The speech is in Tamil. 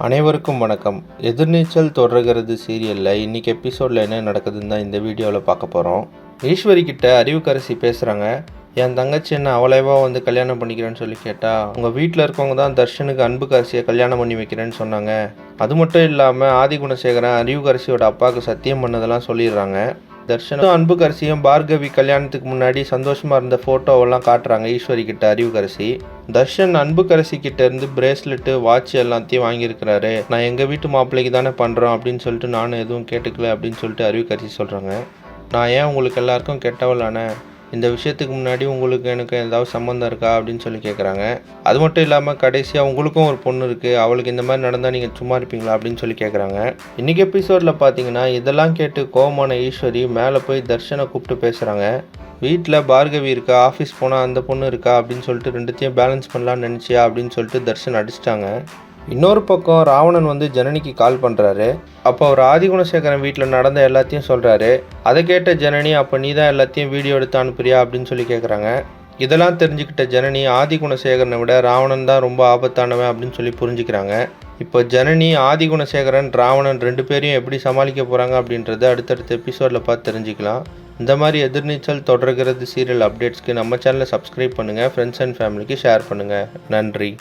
அனைவருக்கும் வணக்கம். எதிர்நீச்சல் தொடர்கிறது சீரியலில் இன்றைக்கி எபிசோடில் என்ன நடக்குதுன்னு தான் இந்த வீடியோவில் பார்க்க போகிறோம். ஈஸ்வரி கிட்ட அறிவுக்கரசி பேசுகிறாங்க. என் தங்கச்சி என்ன அவ்வளவா வந்து கல்யாணம் பண்ணிக்கிறேன்னு சொல்லி கேட்டால், உங்கள் வீட்டில் இருக்கவங்க தான் தர்ஷனுக்கு அன்புக்கரசியை கல்யாணம் பண்ணி வைக்கிறேன்னு சொன்னாங்க. அது மட்டும் இல்லாமல் ஆதிகுணசேகரன் அறிவுக்கரசியோட அப்பாவுக்கு சத்தியம் பண்ணதெல்லாம் சொல்லிடுறாங்க. தர்ஷனும் அன்புக்கரசியும் பார்கவி கல்யாணத்துக்கு முன்னாடி சந்தோஷமாக இருந்த ஃபோட்டோவெல்லாம் காட்டுறாங்க ஈஸ்வரி கிட்ட அறிவுக்கரசி. தர்ஷன் அன்புக்கரசி கிட்ட இருந்து பிரேஸ்லெட்டு வாட்ச் எல்லாத்தையும் வாங்கியிருக்கிறாரு. நான் எங்கள் வீட்டு மாப்பிள்ளைக்கு தானே பண்ணுறோம் அப்படின்னு சொல்லிட்டு நானும் எதுவும் கேட்டுக்கல அப்படின்னு சொல்லிட்டு அறிவுக்கரசி சொல்கிறாங்க. நான் ஏன் உங்களுக்கு எல்லாருக்கும் கெட்டவளானே? இந்த விஷயத்துக்கு முன்னாடி உங்களுக்கு எனக்கு ஏதாவது சம்மந்தம் இருக்கா அப்படின்னு சொல்லி கேட்குறாங்க. அது மட்டும் இல்லாமல் கடைசியாக உங்களுக்கும் ஒரு பொண்ணு இருக்குது, அவளுக்கு இந்த மாதிரி நடந்தால் நீங்கள் சும்மா இருப்பீங்களா அப்படின்னு சொல்லி கேட்குறாங்க. இன்றைக்கி எபிசோடில் பார்த்தீங்கன்னா இதெல்லாம் கேட்டு கோவமான ஈஸ்வரி மேலே போய் தர்ஷனை கூப்பிட்டு பேசுகிறாங்க. வீட்டில் பார்கவி இருக்கா, ஆஃபீஸ் போனால் அந்த பொண்ணு இருக்கா அப்படின்னு சொல்லிட்டு ரெண்டுத்தையும் பேலன்ஸ் பண்ணலான்னு நினச்சியா அப்படின்னு சொல்லிட்டு தர்ஷன் அடிச்சிட்டாங்க. இன்னொரு பக்கம் ராவணன் வந்து ஜனனிக்கு கால் பண்ணுறாரு. அப்போ அவர் ஆதிகுணசேகரன் வீட்டில் நடந்த எல்லாத்தையும் சொல்கிறாரு. அதை கேட்ட ஜனனி, அப்போ நீ தான் எல்லாத்தையும் வீடியோ எடுத்து அனுப்புறியா அப்படின்னு சொல்லி கேட்குறாங்க. இதெல்லாம் தெரிஞ்சுக்கிட்ட ஜனனி ஆதிகுணசேகரனை விட ராவணன் தான் ரொம்ப ஆபத்தானவன் அப்படின்னு சொல்லி புரிஞ்சுக்கிறாங்க. இப்போ ஜனனி, ஆதிகுணசேகரன், ராவணன் 2 பேரையும் எப்படி சமாளிக்க போகிறாங்க அப்படின்றத அடுத்தடுத்த எபிசோடில் பார்த்து தெரிஞ்சுக்கலாம். இந்த மாதிரி எதிர்நீச்சல் தொடர்கிறது சீரியல் அப்டேட்ஸ்க்கு நம்ம சேனலை சப்ஸ்கிரைப் பண்ணுங்கள், ஃப்ரெண்ட்ஸ் அண்ட் ஃபேமிலிக்கு ஷேர் பண்ணுங்கள். நன்றி.